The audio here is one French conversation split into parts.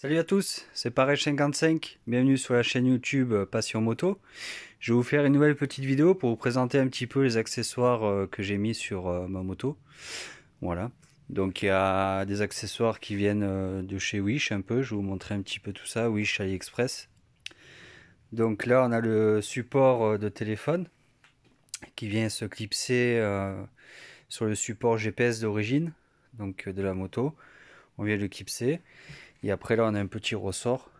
Salut à tous, c'est Pareil55, bienvenue sur la chaîne YouTube Passion Moto. Je vais vous faire une nouvelle petite vidéo pour vous présenter un petit peu les accessoires que j'ai mis sur ma moto. Voilà, donc il y a des accessoires qui viennent de chez Wish un peu, je vais vous montrer un petit peu tout ça, Wish AliExpress. Donc là on a le support de téléphone qui vient se clipser sur le support GPS d'origine, donc de la moto. On vient le clipser. Et après là on a un petit ressort.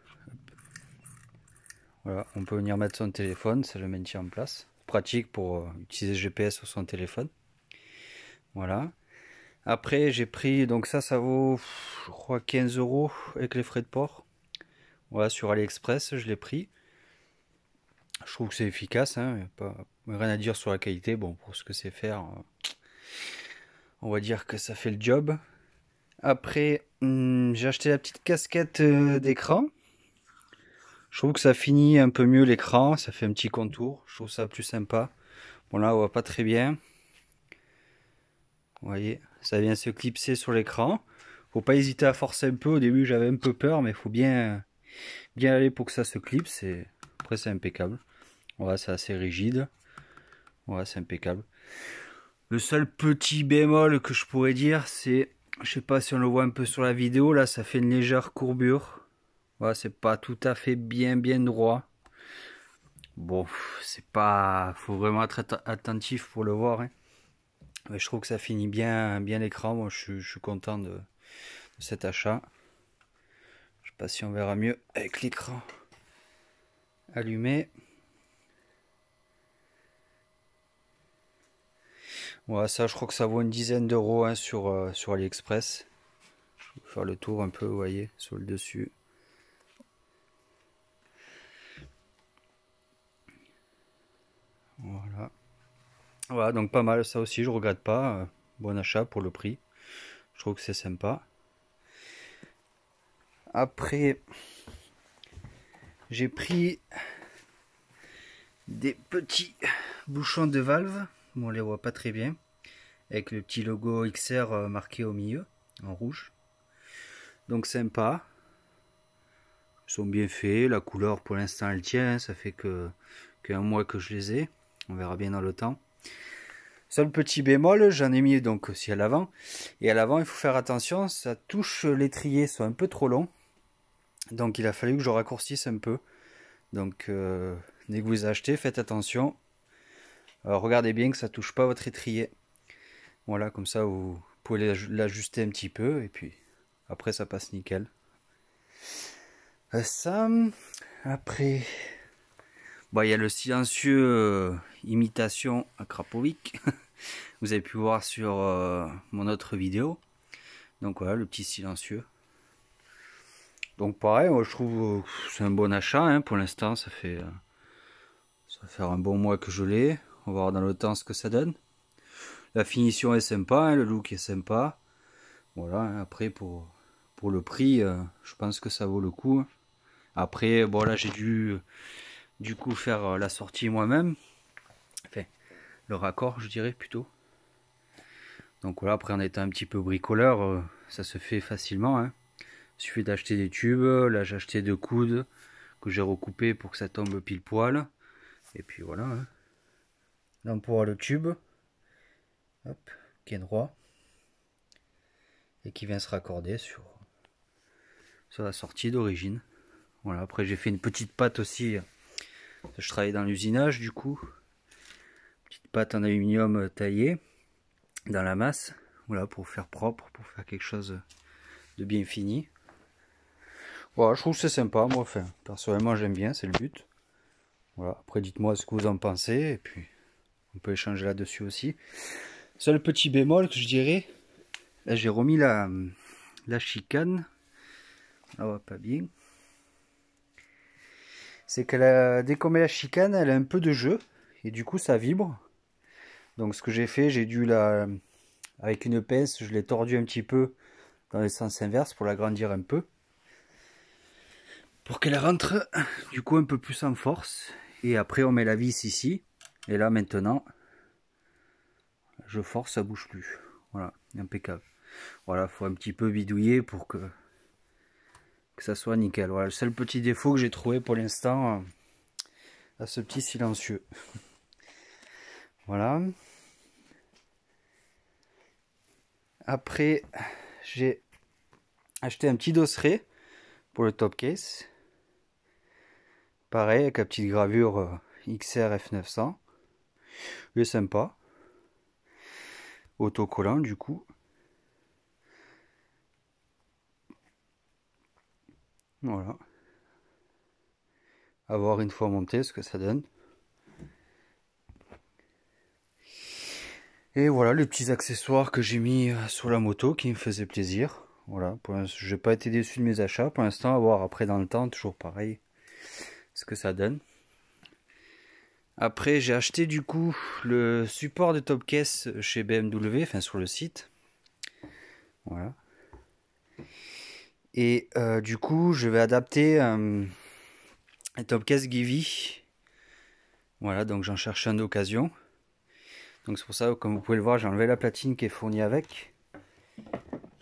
Voilà, on peut venir mettre son téléphone, ça le maintient en place. Pratique pour utiliser le GPS sur son téléphone. Voilà. Après j'ai pris, donc ça vaut je crois 15 € avec les frais de port. Voilà, sur AliExpress je l'ai pris. Je trouve que c'est efficace, hein, y a pas rien à dire sur la qualité. Bon, pour ce que c'est faire, on va dire que ça fait le job. Après, j'ai acheté la petite casquette d'écran. Je trouve que ça finit un peu mieux l'écran, ça fait un petit contour, je trouve ça plus sympa. Bon là on voit pas très bien. Vous voyez, ça vient se clipser sur l'écran. Faut pas hésiter à forcer un peu, au début j'avais un peu peur, mais il faut bien aller pour que ça se clipse. Et après c'est impeccable. Voilà, c'est assez rigide. Voilà, c'est impeccable. Le seul petit bémol que je pourrais dire, c'est, je sais pas si on le voit un peu sur la vidéo, là ça fait une légère courbure. Voilà, c'est pas tout à fait bien droit. Bon, c'est pas, faut vraiment être attentif pour le voir, hein. Mais je trouve que ça finit bien l'écran. Moi je suis content de cet achat. Je sais pas si on verra mieux avec l'écran allumé. Voilà, ça je crois que ça vaut une dizaine d'euros, hein, sur AliExpress. Je vais faire le tour un peu, vous voyez, sur le dessus. Voilà. Voilà, donc pas mal, ça aussi je regrette pas. Bon achat pour le prix. Je trouve que c'est sympa. Après, j'ai pris des petits bouchons de valve. Bon, on les voit pas très bien. Avec le petit logo XR marqué au milieu, en rouge. Donc sympa. Ils sont bien faits. La couleur pour l'instant elle tient. Ça fait qu'un mois que je les ai. On verra bien dans le temps. Seul petit bémol, j'en ai mis donc aussi à l'avant. Et à l'avant, il faut faire attention, ça touche l'étrier, sont un peu trop longs. Donc il a fallu que je raccourcisse un peu. Donc dès que vous achetez, faites attention. Alors, regardez bien que ça touche pas votre étrier. Voilà, comme ça vous pouvez l'ajuster un petit peu. Et puis après ça passe nickel. Ça, après, bon, il y a le silencieux imitation à Krapovic. Vous avez pu voir sur mon autre vidéo. Donc voilà, le petit silencieux. Donc pareil, moi je trouve c'est un bon achat, hein. Pour l'instant ça va faire un bon mois que je l'ai. On va voir dans le temps ce que ça donne. La finition est sympa, hein, le look est sympa. Voilà, hein, après pour le prix, je pense que ça vaut le coup. Après, bon là j'ai dû du coup faire la sortie moi-même. Enfin, le raccord je dirais plutôt. Donc voilà, après en étant un petit peu bricoleur, ça se fait facilement, hein. Il suffit d'acheter des tubes. Là j'ai acheté 2 coudes que j'ai recoupé pour que ça tombe pile poil. Et puis voilà, hein. Là on pourra le tube, hop, qui est droit et qui vient se raccorder sur la sortie d'origine. Voilà, après j'ai fait une petite patte aussi. Je travaille dans l'usinage du coup. Petite patte en aluminium taillée dans la masse. Voilà, pour faire propre, pour faire quelque chose de bien fini. Voilà, je trouve que c'est sympa. Moi, enfin, personnellement, j'aime bien, c'est le but. Voilà, après, dites-moi ce que vous en pensez. Et puis, on peut échanger là-dessus aussi. Seul petit bémol que je dirais, là, j'ai remis la chicane. Ah ouais, pas bien. C'est que dès qu'on met la chicane, elle a un peu de jeu. Et du coup, ça vibre. Donc, ce que j'ai fait, j'ai dû avec une pince, je l'ai tordu un petit peu dans le sens inverse pour l'agrandir un peu. Pour qu'elle rentre du coup un peu plus en force. Et après on met la vis ici. Et là maintenant, je force, ça bouge plus. Voilà, impeccable. Voilà, faut un petit peu bidouiller pour que que ça soit nickel. Voilà, le seul petit défaut que j'ai trouvé pour l'instant à ce petit silencieux. Voilà. Après, j'ai acheté un petit dosseret pour le top case. Pareil, avec la petite gravure XR F900. Il est sympa. Autocollant du coup. Voilà. À voir une fois monté ce que ça donne. Et voilà les petits accessoires que j'ai mis sur la moto qui me faisaient plaisir. Voilà, j'ai pas été déçu de mes achats pour l'instant, à voir après dans le temps, toujours pareil, ce que ça donne. Après j'ai acheté du coup le support de top case chez BMW, enfin sur le site. Voilà. Et du coup je vais adapter un top case Givi. Voilà, donc j'en cherche un d'occasion. Donc c'est pour ça, comme vous pouvez le voir, j'ai enlevé la platine qui est fournie avec.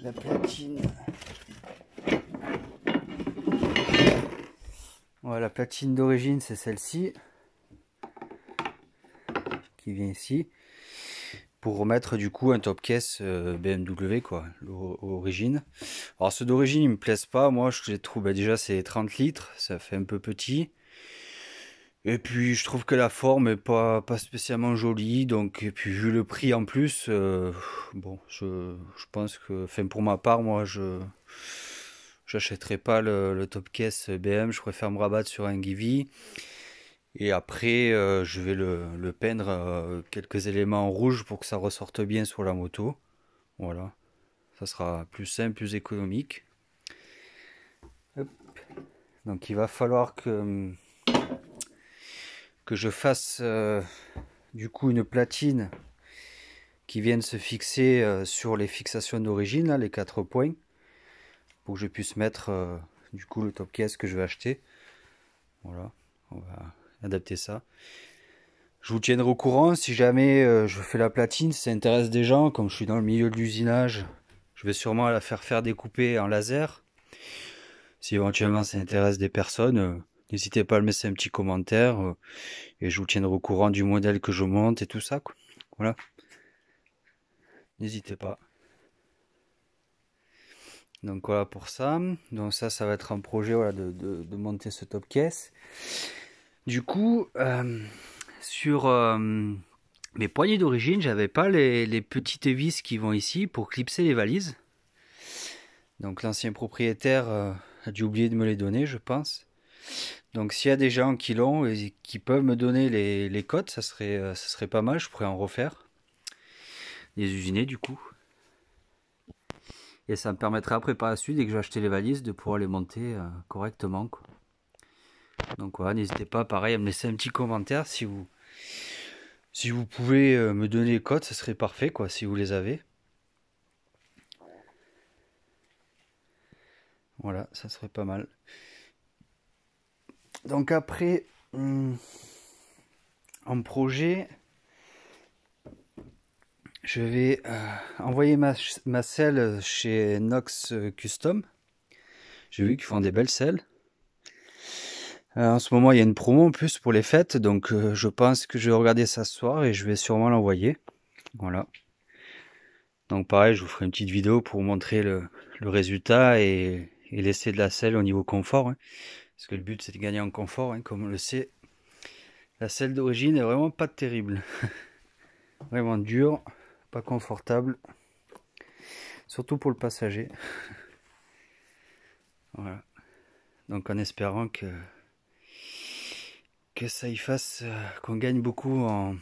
La platine. Voilà, la platine d'origine, c'est celle-ci. Qui vient ici. Pour remettre du coup un top case BMW, quoi, l'origine. Alors ceux d'origine, ils me plaisent pas. Moi, je les trouve, déjà, c'est 30 litres. Ça fait un peu petit. Et puis je trouve que la forme est pas spécialement jolie, donc et puis vu le prix en plus, bon je pense que, enfin pour ma part moi je j'achèterai pas le top case BM, je préfère me rabattre sur un Givi et après je vais le peindre quelques éléments en rouge pour que ça ressorte bien sur la moto. Voilà, ça sera plus simple, plus économique. Hop. Donc il va falloir que je fasse du coup une platine qui vienne se fixer sur les fixations d'origine, les 4 points, pour que je puisse mettre du coup le top case que je vais acheter. Voilà, on va adapter ça. Je vous tiendrai au courant si jamais je fais la platine, si ça intéresse des gens. Comme je suis dans le milieu de l'usinage, je vais sûrement la faire découper en laser. Si éventuellement ça intéresse des personnes, n'hésitez pas à me laisser un petit commentaire et je vous tiendrai au courant du modèle que je monte et tout ça, quoi. Voilà. N'hésitez pas. Donc voilà pour ça. Donc ça va être un projet, voilà, de monter ce top case. Du coup, sur mes poignées d'origine, j'avais pas les petites vis qui vont ici pour clipser les valises. Donc l'ancien propriétaire a dû oublier de me les donner, je pense. Donc s'il y a des gens qui l'ont et qui peuvent me donner les codes, ça serait pas mal, je pourrais en refaire. Les usiner du coup. Et ça me permettra après par la suite, dès que j'ai acheté les valises, de pouvoir les monter correctement, quoi. Donc voilà, n'hésitez pas pareil à me laisser un petit commentaire si vous pouvez me donner les codes, ça serait parfait, quoi, si vous les avez. Voilà, ça serait pas mal. Donc après, en projet, je vais envoyer ma selle chez Nox Custom. J'ai vu qu'ils font des belles selles. En ce moment, il y a une promo en plus pour les fêtes, donc je pense que je vais regarder ça ce soir et je vais sûrement l'envoyer. Voilà. Donc pareil, je vous ferai une petite vidéo pour vous montrer le résultat et l'essai de la selle au niveau confort. Hein. Parce que le but, c'est de gagner en confort, hein, comme on le sait. La selle d'origine est vraiment pas terrible. Vraiment dure, pas confortable. Surtout pour le passager. Voilà. Donc en espérant que ça y fasse, qu'on gagne beaucoup en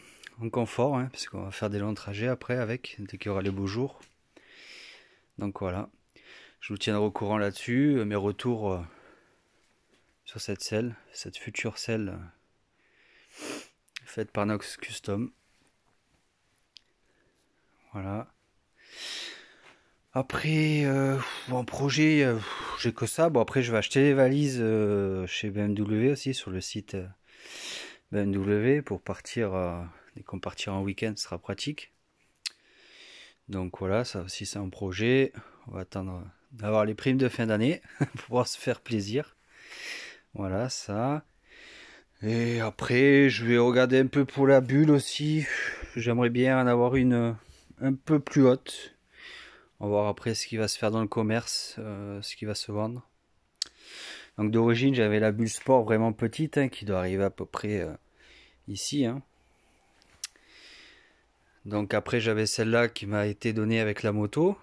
confort, hein, parce qu'on va faire des longs trajets après avec, dès qu'il y aura les beaux jours. Donc voilà, je vous tiendrai au courant là-dessus, mes retours sur cette selle, cette future selle faite par Nox Custom. Voilà. Après, en projet, j'ai que ça. Bon, après, je vais acheter les valises chez BMW aussi, sur le site BMW, pour partir, dès qu'on partira en week-end, ce sera pratique. Donc voilà, ça aussi c'est un projet. On va attendre d'avoir les primes de fin d'année pour pouvoir se faire plaisir. Voilà ça. Et après, je vais regarder un peu pour la bulle aussi. J'aimerais bien en avoir une un peu plus haute. On va voir après ce qui va se faire dans le commerce, ce qui va se vendre. Donc d'origine, j'avais la bulle sport vraiment petite, hein, qui doit arriver à peu près ici. Hein. Donc après, j'avais celle-là qui m'a été donnée avec la moto.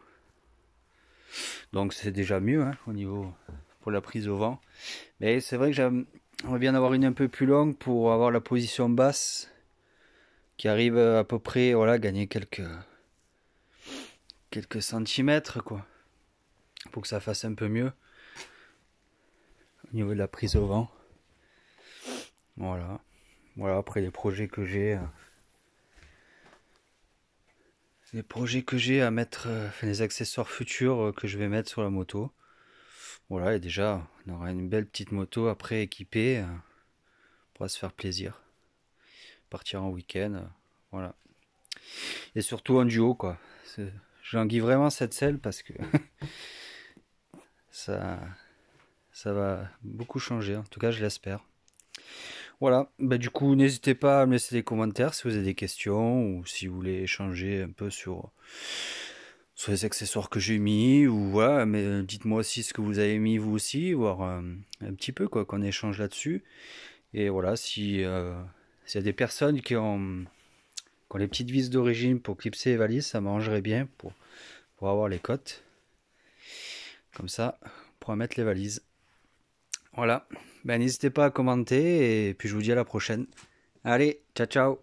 Donc c'est déjà mieux hein, au niveau pour la prise au vent. Mais c'est vrai que j'aimerais bien avoir une un peu plus longue pour avoir la position basse qui arrive à peu près, voilà, gagner quelques centimètres quoi. Pour que ça fasse un peu mieux au niveau de la prise au vent. Voilà. Voilà, après les projets que j'ai. Les projets que j'ai à mettre, les accessoires futurs que je vais mettre sur la moto. Voilà, et déjà, on aura une belle petite moto après équipée. On pourra se faire plaisir. Partir en week-end. Voilà. Et surtout en duo, quoi. J'enguille vraiment cette selle parce que ça, ça va beaucoup changer. En tout cas, je l'espère. Voilà, bah, du coup, n'hésitez pas à me laisser des commentaires si vous avez des questions ou si vous voulez échanger un peu sur les accessoires que j'ai mis ou voilà, mais dites-moi aussi ce que vous avez mis vous aussi, voir un petit peu quoi, qu'on échange là-dessus. Et voilà, s'il y a des personnes qui ont les petites vis d'origine pour clipser les valises, ça m'arrangerait bien pour avoir les cotes. Comme ça, on pourra mettre les valises. Voilà, ben, n'hésitez pas à commenter et puis je vous dis à la prochaine. Allez, ciao ciao.